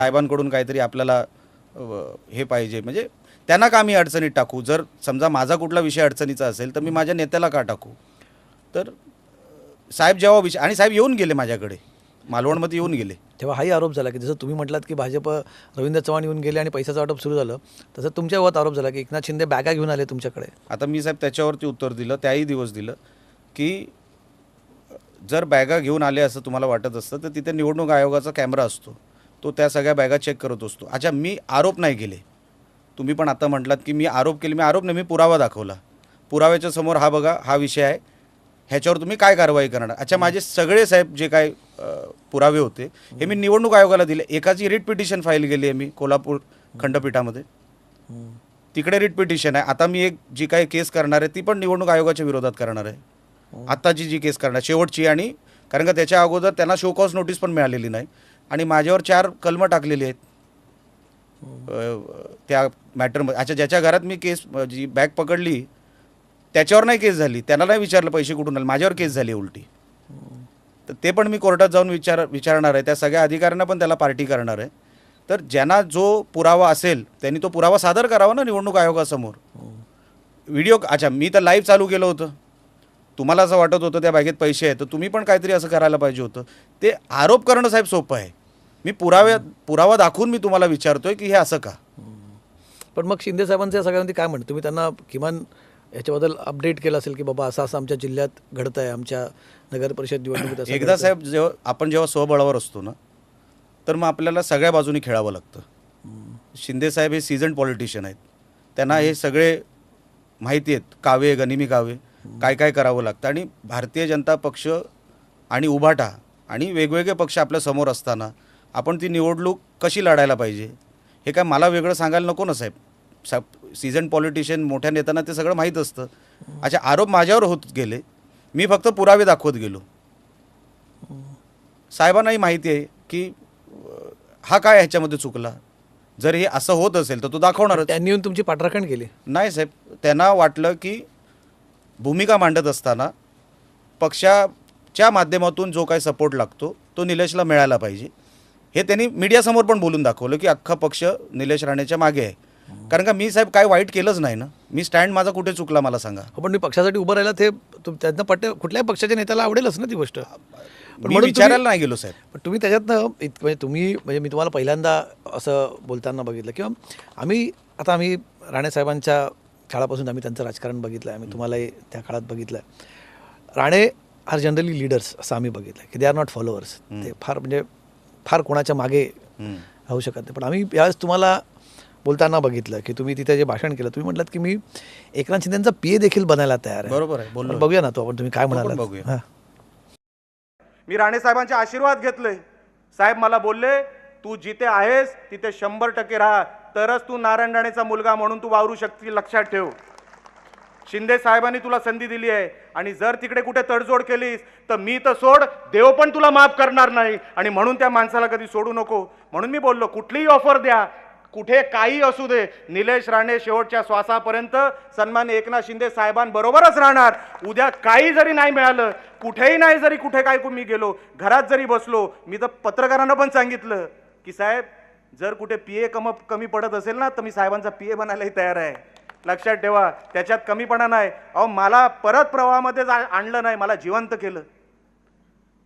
साहेबांकडून काहीतरी आपल्याला हे पाहिजे, म्हणजे त्यांना का मी अडचणीत टाकू? जर समजा माझा कुठला विषय अडचणीचा असेल तर मी माझ्या नेत्याला का टाकू? तर साहेब जेव्हा विषय, आणि साहेब येऊन गेले माझ्याकडे, मालवणमध्ये येऊन गेले, तेव्हा हाही आरोप झाला की जसं तुम्ही म्हटलात की भाजप रवींद्र चव्हाण येऊन गेले आणि पैशाचं वाटप सुरू झालं, तसं तुमच्यावर आरोप झाला की एकनाथ शिंदे बॅगा घेऊन आले तुमच्याकडे. आता मी साहेब त्याच्यावरती उत्तर दिलं, त्याही दिवस दिलं की जर बॅगा घेऊन आले असं तुम्हाला वाटत असतं तर तिथे निवडणूक आयोगाचा कॅमेरा असतो, तो त्या सगळ्या बॅगा चेक करत असतो. अच्छा, मी आरोप नाही केले. तुम्ही पण आता म्हटलात की मी आरोप केले. मी आरोप नाही, मी पुरावा दाखवला. पुराव्याच्या समोर हा बघा, हा विषय आहे, ह्याच्यावर तुम्ही काय कारवाई करणार? अच्छा, माझे सगळे साहेब जे काय पुरावे होते हे मी निवडणूक आयोगाला दिले. एकाची रिट पिटिशन फाईल केली आहे मी कोल्हापूर खंडपीठामध्ये, तिकडे रिट पिटिशन आहे. आता मी एक जी काही केस करणार आहे ती पण निवडणूक आयोगाच्या विरोधात करणार आहे. आत्ताची जी केस करणार शेवटची, आणि कारण का त्याच्या अगोदर त्यांना शो कॉज नोटीस पण मिळालेली नाही आणि माझ्यावर 4 कलमं टाकलेली आहेत त्या मॅटरमध्ये. अच्छा, ज्याच्या घरात मी केस जी बॅग पकडली त्याच्यावर नाही केस झाली, त्यांना नाही विचारलं पैसे कुठून आले, माझ्यावर केस झाली उलटी. तर ते पण मी कोर्टात जाऊन विचारणार आहे. त्या सगळ्या अधिकाऱ्यांना पण त्याला पार्टी करणार आहे. तर ज्यांना जो पुरावा असेल त्यांनी तो पुरावा सादर करावा ना निवडणूक आयोगासमोर. व्हिडिओ, अच्छा मी तर लाईव्ह चालू केलं होतं, तुम्हाला असं वाटत होतं त्या बॅगेत पैसे आहेत तर तुम्ही पण काहीतरी असं करायला पाहिजे होतं. ते आरोप करणं साहेब सोपं आहे. मी पुरावा दाखवून मी तुम्हाला विचारतोय की हे असं का. पण मग शिंदे साहेबांच्या सगळ्यांनी काय म्हणतं, तुम्ही त्यांना किमान याच्याबद्दल अपडेट केलं असेल की बाबा असं असं आमच्या जिल्ह्यात घडतं आहे, आमच्या नगर परिषद निवडणुकीत एकदा साहेब जेव्हा स्वबळावर असतो ना तर मग आपल्याला सगळ्या बाजूनी खेळावं लागतं. शिंदे साहेब हे सीझन्ड पॉलिटिशियन आहेत, त्यांना हे सगळे माहिती आहेत, कावे गनिमी कावे काय काय करावं लागतं. आणि भारतीय जनता पक्ष आणि उभाटा आणि वेगवेगळे पक्ष आपल्या समोर असताना आपण ती निवडणूक कशी लढायला पाहिजे हे काय मला वेगळं सांगायला नको ना साहेब. सीझन पॉलिटिशियन मोठ्या नेत्यांना ते सगळं माहीत असतं. अच्छा, आरोप माझ्यावर होत गेले, मी फक्त पुरावे दाखवत गेलो. साहेबांनाही माहिती आहे की हा काय ह्याच्यामध्ये चुकला. जर हे असं होत असेल तर तो दाखवणारच. त्यांनी येऊन तुमची पाठराखण केली नाही साहेब, त्यांना वाटलं की भूमिका मांडत असताना पक्षाच्या माध्यमातून जो काही सपोर्ट लागतो तो निलेशला मिळाला पाहिजे. हे त्यांनी मीडियासमोर पण बोलून दाखवलं की अख्खा पक्ष निलेश राणेच्या मागे आहे. कारण का मी साहेब काय वाईट केलंच नाही ना. मी स्टँड माझा कुठे चुकला मला सांगा. पण मी पक्षासाठी उभं राहिला ते त्यांना कुठल्याही पक्षाच्या नेत्याला आवडेलच ना ती गोष्ट. पण मी विचारायला नाही गेलो साहेब. पण तुम्ही त्याच्यातनं म्हणजे मी तुम्हाला पहिल्यांदा असं बोलताना बघितलं किंवा आम्ही राणे साहेबांच्या काळापासून आम्ही त्यांचं राजकारण बघितलं आहे, आम्ही तुम्हालाही त्या काळात बघितलं आहे. राणे आर जनरली लीडर्स असं आम्ही बघितलं की दे आर नॉट फॉलोअर्स. ते फार कोणाच्या मागे राहू शकत नाही. पण आम्ही यावेळेस तुम्हाला बोलताना बघितलं की तुम्ही तिथे जे भाषण केलं, तुम्ही म्हटलात की मी एकनाथ शिंदेचा PA देखील बनायला तयार आहे. बरोबर आहे, बोललो. बघूया ना तो आपण, तुम्ही काय म्हणाला बघूया. मी राणे साहेबांचे आशीर्वाद घेतले. साहेब मला बोलले तू जिथे आहेस तिथे 100% राहा, तरच तू नारायण राणेचा मुलगा म्हणून तू वावरू शकतील, लक्षात ठेव. शिंदे साहेबांनी तुला संधी दिली आहे आणि जर तिकडे कुठे तडजोड केलीस तर मी तर सोड, देव पण तुला माफ करणार नाही. आणि म्हणून त्या माणसाला कधी सोडू नको. म्हणून मी बोललो कुठलीही ऑफर द्या, कुठे काही असू दे, निलेश राणे शेवटच्या श्वासापर्यंत सन्माननीय एकनाथ शिंदे साहेबांबरोबरच राहणार. उद्या काही जरी नाही मिळालं, कुठेही नाही, जरी कुठे काय मी गेलो, घरात जरी बसलो, मी तर पत्रकारांना पण सांगितलं की साहेब जर कुठे PA कमी पडत असेल ना तर मी साहेबांचा PA बनायलाही तयार आहे. लक्षात ठेवा, त्याच्यात कमीपणा नाही. अहो मला परत प्रवाहामध्ये आणलं नाही, मला जिवंत केलं.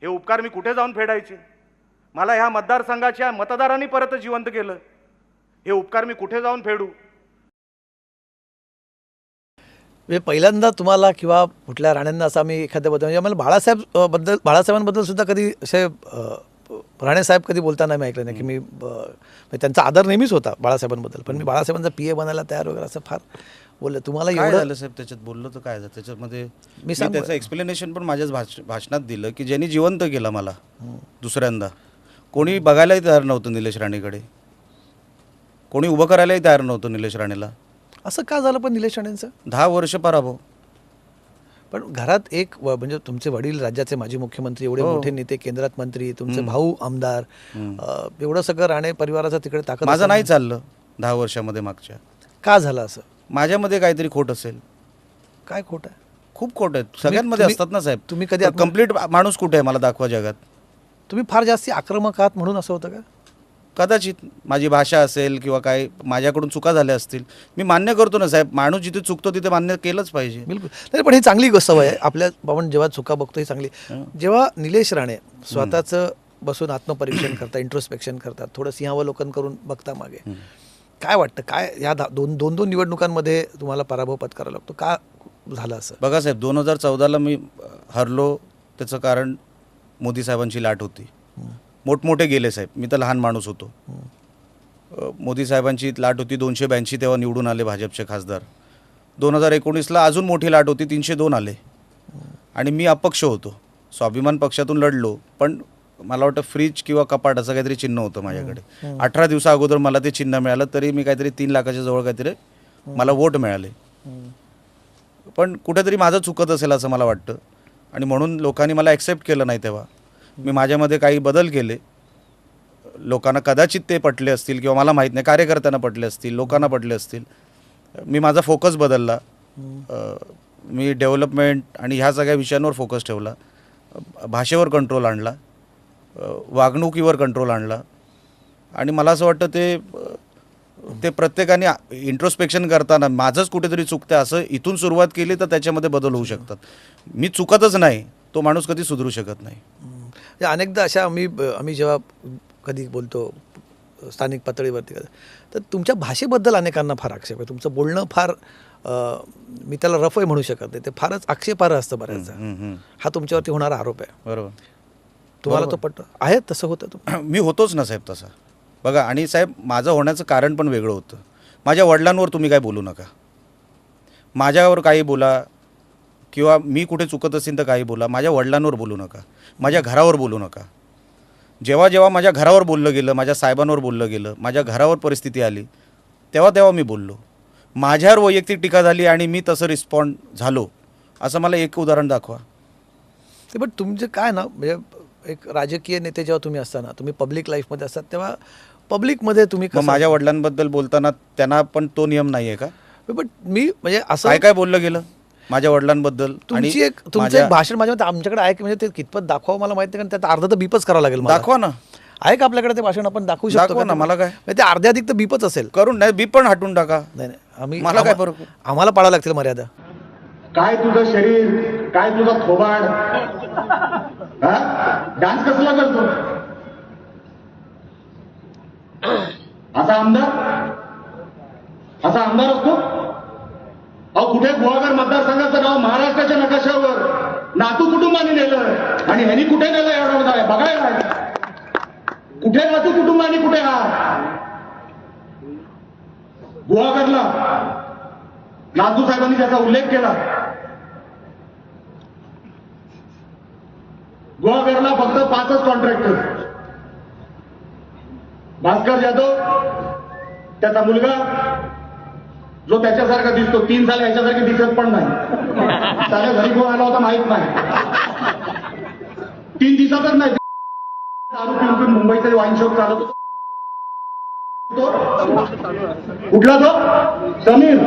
हे उपकार मी कुठे जाऊन फेडायचे? मला ह्या मतदारसंघाच्या मतदारांनी परत जिवंत केलं. हे उपकार मी कुठे जाऊन फेडू? पहिल्यांदा तुम्हाला किंवा कुठल्या राण्यांना असं आम्ही एखाद्याबद्दल, म्हणजे आम्हाला बाळासाहेबांबद्दल सुद्धा कधी असे राणेसाहेब कधी बोलताना मी ऐकलं नाही की मी त्यांचा आदर नेहमीच होता बाळासाहेबांबद्दल, पण मी बाळासाहेबांचा PA बनायला तयार वगैरे असं फार बोललं. तुम्हाला एवढं झालं साहेब त्याच्यात बोललो तर काय झालं त्याच्यामध्ये? मी त्याचं एक्सप्लेनेशन पण माझ्याच भाषणात दिलं की ज्यांनी जिवंत केलं मला दुसऱ्यांदा, कोणी बघायलाही तयार नव्हतं निलेश राणेकडे, कोणी उभं करायलाही तयार नव्हतं निलेश राणेला. असं का झालं पण निलेश राणेंचं? 10 वर्ष पराभव. पण घरात एक म्हणजे तुमचे वडील राज्याचे माजी मुख्यमंत्री, एवढे मोठे नेते, केंद्रात मंत्री, तुमचे भाऊ आमदार, एवढं सगळं राणे परिवाराचं तिकडे ताकद. माझं नाही चाललं 10 वर्षामध्ये मागच्या. का झालं असं? माझ्यामध्ये काहीतरी खोट असेल. काय खोट आहे? खूप खोट आहेत, सगळ्यांमध्ये असतात ना साहेब. तुम्ही कधी कंप्लीट माणूस कुठे आहे मला दाखवा जगात. तुम्ही फार जास्ती आक्रमक आहात म्हणून असं होतं का? कदाचित माझी भाषा असेल किंवा काय माझ्याकडून चुका झाल्या असतील, मी मान्य करतो ना साहेब, माणूस जिथे चुकतो तिथे मान्य केलंच पाहिजे. बिलकुल नाही, पण ही चांगली सवय आहे आपल्या. आपण जेव्हा चुका बघतो ही चांगली. जेव्हा निलेश राणे स्वतःचं बसून आत्मपरीक्षण करतात, इंट्रोस्पेक्शन करतात, थोडं सिंहावलोकन करून बघता मागे, काय वाटतं, काय या दोन निवडणुकांमध्ये तुम्हाला पराभव पत्करावा लागतो, का झालं असं? बघा साहेब, 2014ला मी हरलो, त्याचं कारण मोदी साहेबांची लाट होती. मोठमोठे गेले साहेब, मी तर लहान माणूस होतो. मोदी साहेबांची लाट होती, 282 तेव्हा निवडून आले भाजपचे खासदार. 2019ला अजून मोठी लाट होती, 302 आले आणि मी अपक्ष होतो. स्वाभिमान पक्षातून लढलो, पण मला वाटतं फ्रीज किंवा कपाट असं काहीतरी चिन्ह होतं माझ्याकडे. 18 दिवसा अगोदर मला ते चिन्ह मिळालं, तरी मी काहीतरी 3 लाखाच्या जवळ काहीतरी मला वोट मिळाले. पण कुठेतरी माझं चुकत असेल असं मला वाटतं आणि म्हणून लोकांनी मला ॲक्सेप्ट केलं नाही. तेव्हा मी माझ्यामध्ये काही बदल केले. लोकांना कदाचित ते पटले असतील किंवा मला माहीत नाही, कार्यकर्त्यांना पटले असतील, लोकांना पटले असतील. मी माझा फोकस बदलला. मी डेव्हलपमेंट आणि ह्या सगळ्या विषयांवर फोकस ठेवला. भाषेवर कंट्रोल आणला, वागणुकीवर कंट्रोल आणला आणि मला असं वाटतं ते प्रत्येकाने इंट्रोस्पेक्शन करताना माझंच कुठेतरी चुकतं असं इथून सुरुवात केली तर त्याच्यामध्ये बदल होऊ शकतात. मी चुकतच नाही, तो माणूस कधी सुधरू शकत नाही. अनेकदा अशा आम्ही जेव्हा कधी बोलतो स्थानिक पातळीवरती, तर तुमच्या भाषेबद्दल अनेकांना फार आक्षेप आहे. तुमचं बोलणं फार मी त्याला रफही म्हणू शकत नाही, ते फारच आक्षेपार्ह असतं बऱ्याचदा. हा तुमच्यावरती होणारा आरोप आहे. बरोबर. तुम्हाला तो पटतो आहे? तसं होतं? मी होतोच ना साहेब तसा. बघा, आणि साहेब माझं होण्याचं कारण पण वेगळं होतं. माझ्या वडिलांवर तुम्ही काय बोलू नका, माझ्यावर काही बोला किंवा मी कुठे चुकत असेल तर काही बोला, माझ्या वडिलांवर बोलू नका, माझ्या घरावर बोलू नका. जेव्हा जेव्हा माझ्या घरावर बोललं गेलं, माझ्या साहेबांवर बोललं गेलं, माझ्या घरावर परिस्थिती आली, तेव्हा तेव्हा मी बोललो. माझ्यावर वैयक्तिक टीका झाली आणि मी तसं रिस्पॉन्ड झालो, असं मला एक उदाहरण दाखवा. पण तुमचं काय ना, म्हणजे एक राजकीय नेते जेव्हा तुम्ही असताना, तुम्ही पब्लिक लाईफमध्ये असतात, तेव्हा पब्लिकमध्ये तुम्ही मग माझ्या वडिलांबद्दल बोलताना त्यांना पण तो नियम नाही आहे का? पण मी म्हणजे असं काय काय बोललं गेलं माझ्या वडिलांबद्दल? तुमचं एक भाषण माझ्या आमच्याकडे आहे की म्हणजे ते कितपत दाखवावं मला माहिती नाही, कारण त्यात अर्धा तर बीपच करावं लागेल. दाखवा ना. आहे का आपल्याकडे ते भाषण? आपण दाखवू शकतो ना. मला काय ते अर्ध्या अधिक तर बीपच असेल. करून नाही, बीप पण हटून टाका. नाही, मला काय फरक? आम्हाला पाळावं लागतील मर्यादा. काय तुझं शरीर, काय तुझा थोबाड, डान्स कसला करतो असा आमदार असतो? अहो, कुठे गुहागर मतदारसंघाचं नाव महाराष्ट्राच्या नकाशावर नातू कुटुंबाने नेलं आणि ह्यांनी कुठे नेलं एवढं बघायला. कुठे नातू कुटुंबाने, कुठे हा गुहागरला नातू साहेबांनी त्याचा उल्लेख केला. गुहागरला फक्त 5च कॉन्ट्रॅक्टर, भास्कर जाधव, त्याचा मुलगा जो त्याच्यासारखा दिसतो, 3 साल ह्याच्यासारखे दिसत पण नाही. त्याला घरी कोण आला होता माहित नाही. 3 दिवसातच नाही, दारू पिऊन मुंबईचा वाईन शॉप चालत होतो. कुठला तो? समीर.